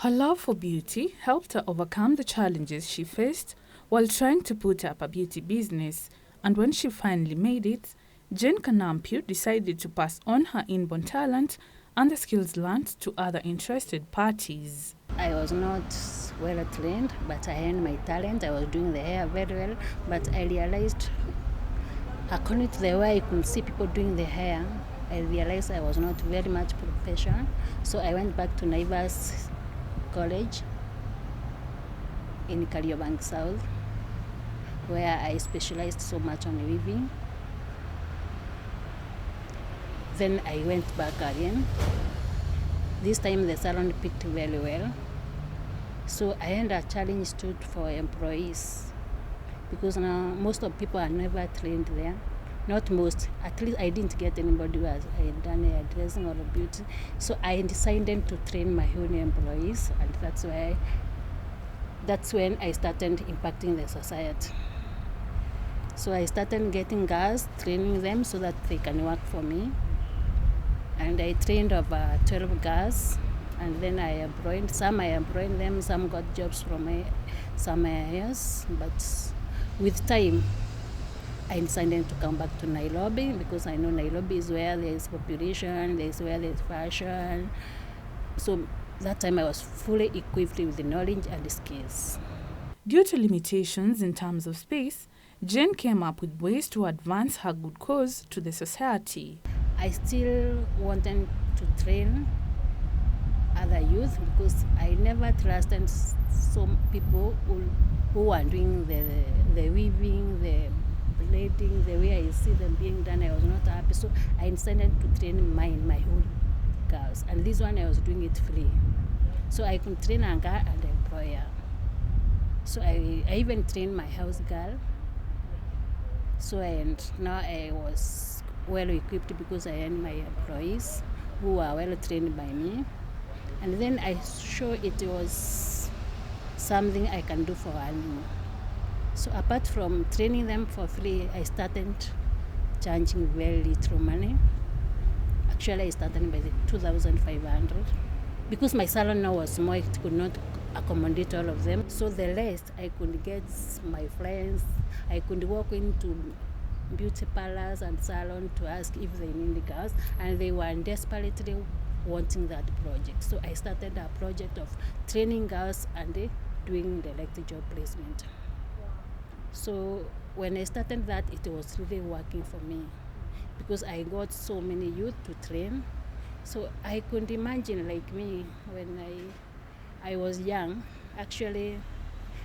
Her love for beauty helped her overcome the challenges she faced while trying to put up a beauty business, and when she finally made it, Jane Kanampiu decided to pass on her inborn talent and the skills learned to other interested parties. I was not well trained, but I had my talent. I was doing the hair very well, but I realized, according to the way I could see people doing the hair, I realized I was not very much professional. So I went back to Naivas College in Kariobangi South, where I specialized so much on weaving. Then I went back again. This time the salon picked very well. So I had a challenge too for employees, because now most of people are never trained there. Not most, at least I didn't get anybody who has done hairdressing or beauty. So I decided to train my own employees, and that's when I started impacting the society. So I started getting girls, training them so that they can work for me. And I trained over 12 girls, and then I employed them, some got jobs from some areas, but with time I decided to come back to Nairobi, because I know Nairobi is where there is population, there is where there is fashion. So that time I was fully equipped with the knowledge and the skills. Due to limitations in terms of space, Jane came up with ways to advance her good cause to the society. I still wanted to train other youth, because I never trusted some people who are doing the weaving, the plating, the way I see them being done. I was not happy, so I decided to train my own girls, and this one I was doing it free, so I could train a girl and employer. So I even trained my house girl. So and now I was well equipped, because I had my employees who are well trained by me, and then I show it was something I can do for animal. So apart from training them for free, I started charging very little money. Actually, I started by the 2,500, because my salon now was small, it could not accommodate all of them. So the rest I could get my friends. I could walk into beauty parlors and salon to ask if they need girls, and they were desperately wanting that project. So I started a project of training girls and doing direct job placement. So when I started that, it was really working for me, because I got so many youth to train. So I could imagine, like me, when I was young, actually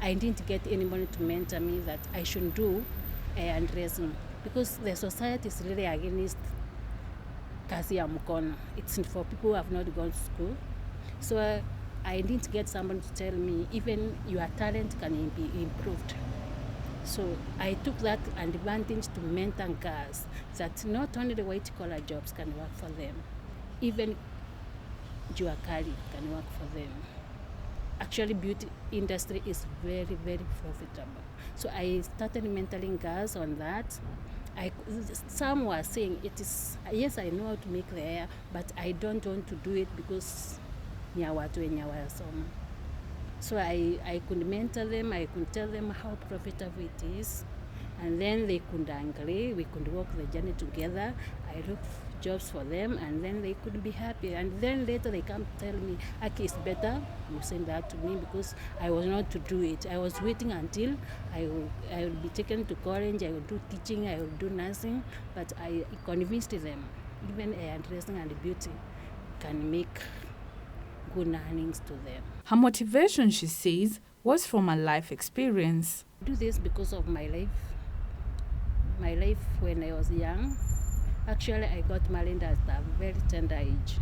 I didn't get anybody to mentor me that I should do hairdressing, because the society is really against kazi ya mkono. It's for people who have not gone to school. So I didn't get someone to tell me even your talent can be improved. So I took that advantage to mentor girls that not only the white collar jobs can work for them, even jua kali can work for them. Actually, beauty industry is very, very profitable. So I started mentoring girls on that. Some were saying, it is, yes, I know how to make the hair, but I don't want to do it because so I could mentor them, I could tell them how profitable it is, and then they could agree, we could walk the journey together. I look jobs for them, and then they could be happy. And then later they come tell me, Aki, it's better you send that to me, because I was not to do it. I was waiting until I will be taken to college, I will do teaching, I will do nursing, but I convinced them, even hairdressing and beauty can make good earnings to them. Her motivation, she says, was from a life experience. I do this because of my life. My life when I was young. Actually, I got married at a very tender age,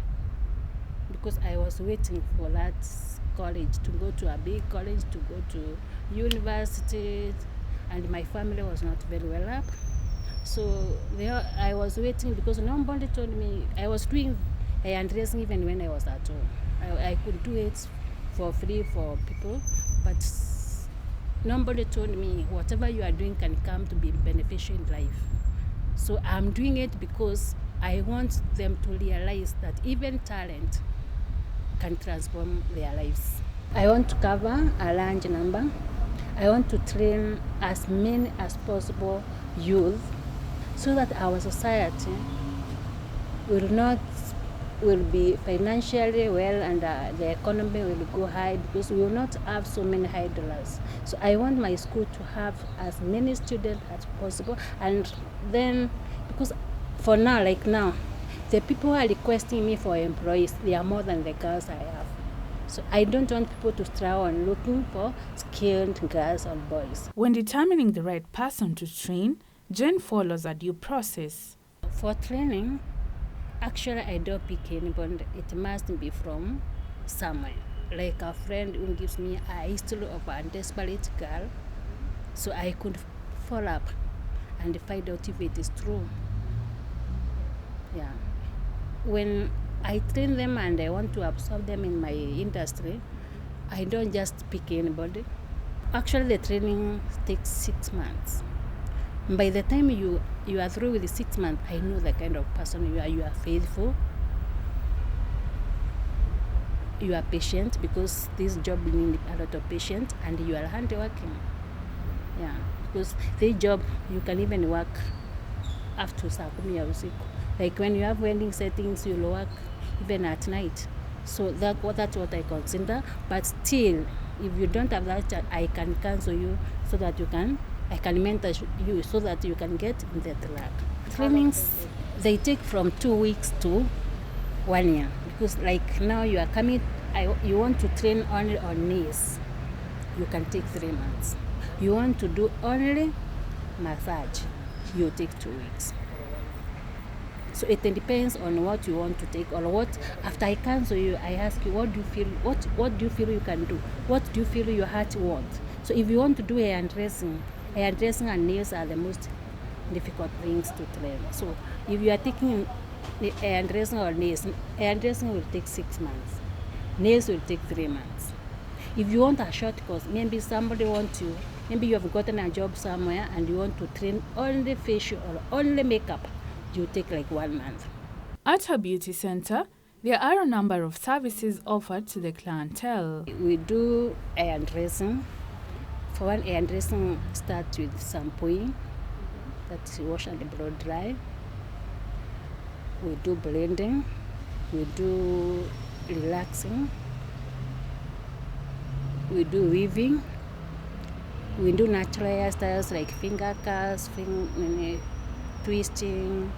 because I was waiting for that college, to go to a big college, to go to university, and my family was not very well up. So there I was waiting, because nobody told me. I was doing hairdressing even when I was at home. I could do it for free for people, but nobody told me whatever you are doing can come to be beneficial in life. So I'm doing it because I want them to realize that even talent can transform their lives. I want to cover a large number. I want to train as many as possible youth so that our society will be financially well, and the economy will go high, because we will not have so many idlers. So I want my school to have as many students as possible, and then, because for now, like now, the people who are requesting me for employees, they are more than the girls I have. So I don't want people to struggle on looking for skilled girls or boys. When determining the right person to train, Jen follows a due process. For training, actually I don't pick anybody. It must be from somewhere. Like a friend who gives me a history of a desperate girl, so I could follow up and find out if it is true. Yeah. When I train them and I want to absorb them in my industry, I don't just pick anybody. Actually, the training takes 6 months. By the time you are through with the 6 months, I know the kind of person you are. You are faithful, you are patient, because this job needs a lot of patience, and you are hardworking. Yeah, because this job you can even work after saa 10 ya usiku. Like when you have wedding settings, you'll work even at night. So that's what I consider. But still, if you don't have that, I can cancel you so that I can mentor you so that you can get in the track. Trainings, they take from 2 weeks to 1 year. Because like now you are coming, you want to train only on knees, you can take 3 months. You want to do only massage, you take 2 weeks. So it depends on what you want to take, or what. After I cancel you, I ask you, what do you feel? What do you feel you can do? What do you feel your heart wants? So if you want to do hair dressing and nails are the most difficult things to train. So if you are taking hair dressing or nails, hair dressing will take 6 months. Nails will take 3 months. If you want a short course, maybe maybe you have gotten a job somewhere and you want to train only facial or only makeup, you take like 1 month. At her beauty center, there are a number of services offered to the clientele. We do hair dressing. For one, hair dressing starts with shampooing, that's wash and blow dry. We do blending. We do relaxing. We do weaving. We do natural hairstyles like finger curls, twisting.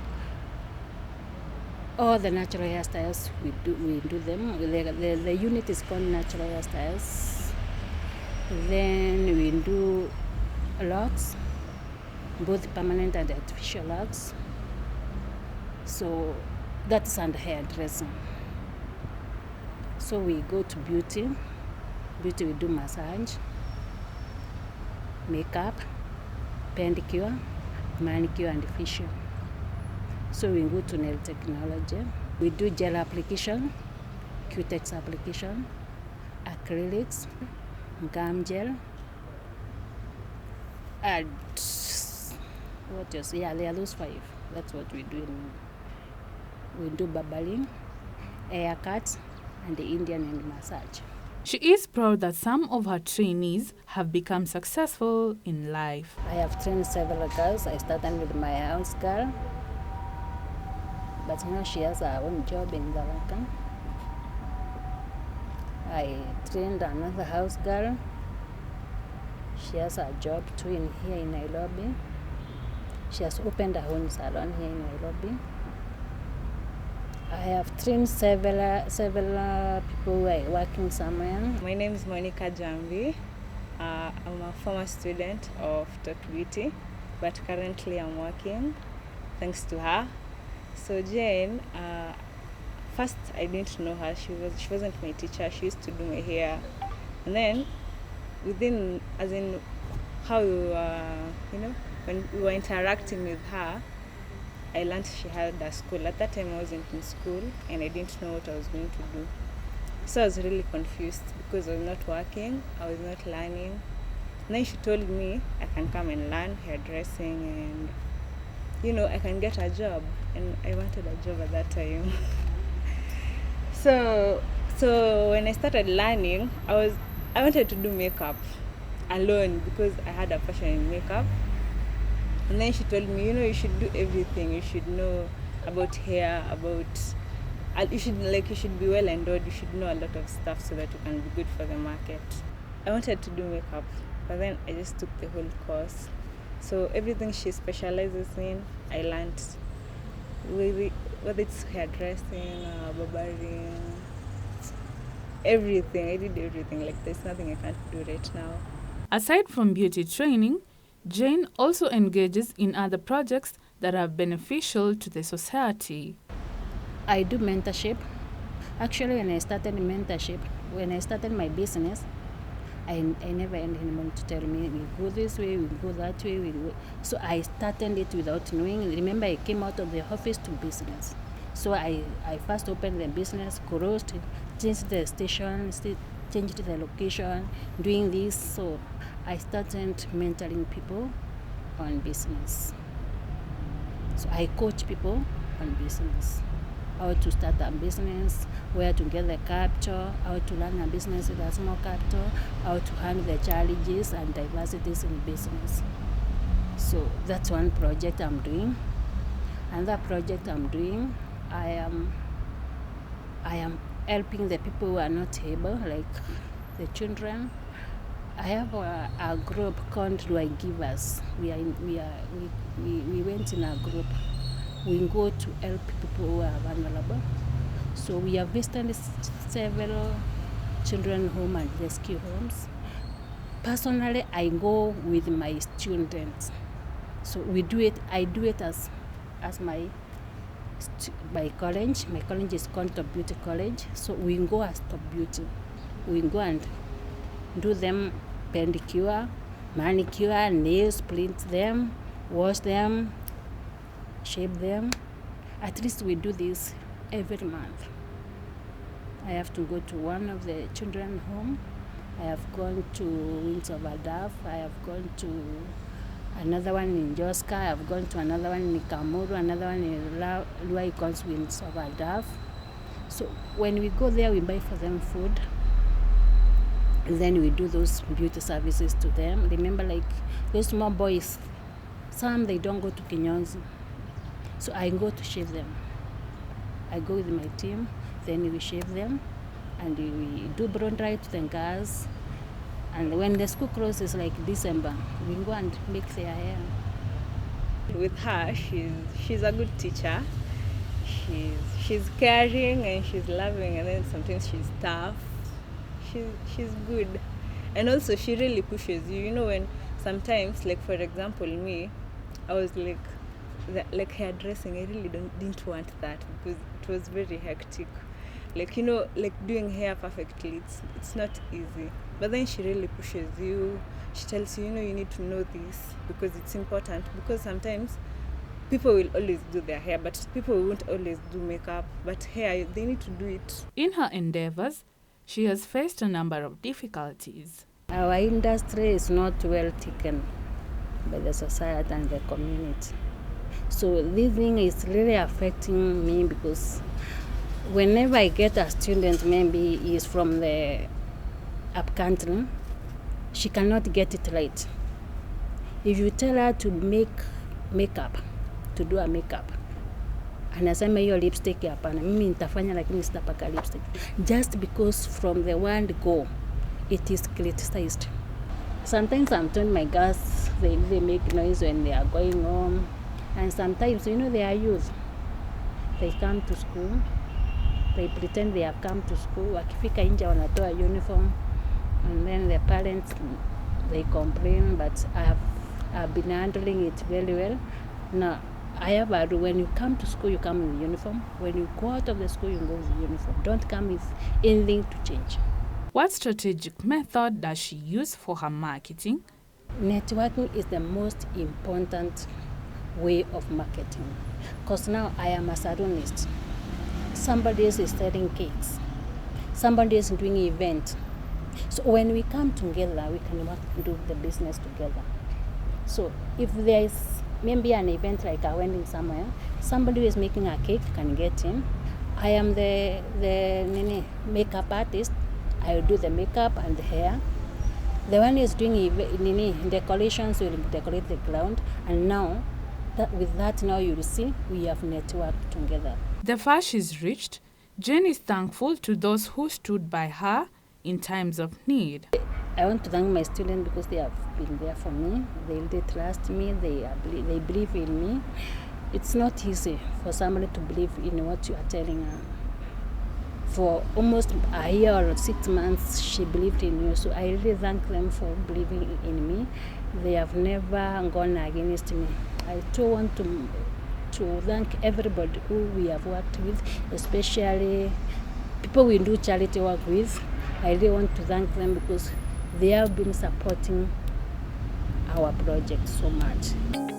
All the natural hairstyles we do them. The unit is called natural hairstyles. Then we do locks, both permanent and artificial locks. So that's under hairdressing. So we go to beauty. Beauty we do massage, makeup, pedicure, manicure and facial. So we go to nail technology. We do gel application, cutex application, acrylics, gum gel, and what else? Yeah, there are those 5. That's what we do. We do barbering, haircuts, and the Indian and massage. She is proud that some of her trainees have become successful in life. I have trained several girls. I started with my house girl, but now she has her own job in Zaraka. I trained another house girl. She has a job too here in Nairobi. She has opened her own salon here in Nairobi. I have trained several people who are working somewhere. My name is Monica Jambi. I'm a former student of Talk Beauty, but currently I'm working thanks to her. So Jane, first I didn't know her. She wasn't my teacher. She used to do my hair, and then how when we were interacting with her, I learned she had a school. At that time I wasn't in school and I didn't know what I was going to do. So I was really confused because I was not working, I was not learning. And then she told me I can come and learn hairdressing and I can get a job, and I wanted a job at that time. So So when I started learning, I wanted to do makeup alone because I had a passion in makeup. And then she told me, you should do everything. You should know about hair, you should be well endowed. You should know a lot of stuff so that you can be good for the market. I wanted to do makeup, but then I just took the whole course. So everything she specializes in, I learned. Whether it's hairdressing, barbering, everything. I did everything. Like there's nothing I can't do right now. Aside from beauty training, Jane also engages in other projects that are beneficial to the society. I do mentorship. Actually, when I started my business, I never had anyone to tell me, we go this way, we go that way. So I started it without knowing. Remember, I came out of the office to business. So I first opened the business, closed, changed the station, changed the location, doing this. So I started mentoring people on business. So I coach people on business. How to start a business, where to get the capital, how to run a business with a small capital, how to handle the challenges and diversities in business. So that's one project I'm doing. Another project I'm doing, I am helping the people who are not able, like the children. I have a group called Y Givers. We went in a group. We go to help people who are vulnerable. So we have visited several children home and rescue homes. Personally, I go with my students. So we do it. I do it as my college. My college is called Top Beauty College. So we go as Top Beauty. We go and do them pedicure, manicure, nails, paint them, wash them, shape them. At least we do this every month. I have to go to one of the children home. I have gone to Winds of Adaf. I have gone to another one in Joska. I have gone to another one in Kamuru, another one in Luai Winds of Adaf. So when we go there, we buy for them food. And then we do those beauty services to them. Remember, like those small boys, some they don't go to Kinyonzi. So I go to shave them. I go with my team, then we shave them, and we do blow dry to the girls. And when the school closes, like December, we go and make their hair. With her, she's a good teacher. She's caring and she's loving, and then sometimes she's tough. She's good, and also she really pushes you. When sometimes, like for example, me, I was like hairdressing, I really didn't want that because it was very hectic. Like doing hair perfectly, it's not easy. But then she really pushes you. She tells you, you need to know this because it's important. Because sometimes people will always do their hair, but people won't always do makeup. But hair, they need to do it. In her endeavors, she has faced a number of difficulties. Our industry is not well taken by the society and the community. So this thing is really affecting me because whenever I get a student, maybe is from the upcountry, she cannot get it right. If you tell her to make makeup, to do a makeup, anasema hiyo lipstick hapana, mimi nitafanya lakini sitapaka lipstick. Just because from the word go, it is criticized. Sometimes I'm telling my girls, they make noise when they are going home. And sometimes, they are youth. They come to school. They pretend they have come to school. Wakifika nje wanatoa uniform. And then the parents, they complain. But I've been handling it very well. Now, I have a rule. When you come to school, you come in uniform. When you go out of the school, you go with uniform. Don't come with anything to change. What strategic method does she use for her marketing? Networking is the most important way of marketing. Because now I am a salonist. Somebody else is selling cakes. Somebody else is doing an event. So when we come together, we can work and do the business together. So if there is maybe an event like a wedding somewhere, somebody who is making a cake can get in I am the makeup artist. I do the makeup and the hair. The one is doing decorations will decorate the ground, and now with that now you will see we have networked together. The far she's reached, Jane is thankful to those who stood by her in times of need. I want to thank my students because they have been there for me. They trust me. They believe in me. It's not easy for somebody to believe in what you are telling her. For almost a year or 6 months, she believed in you. So I really thank them for believing in me. They have never gone against me. I too want to thank everybody who we have worked with, especially people we do charity work with. I really want to thank them because they have been supporting our project so much.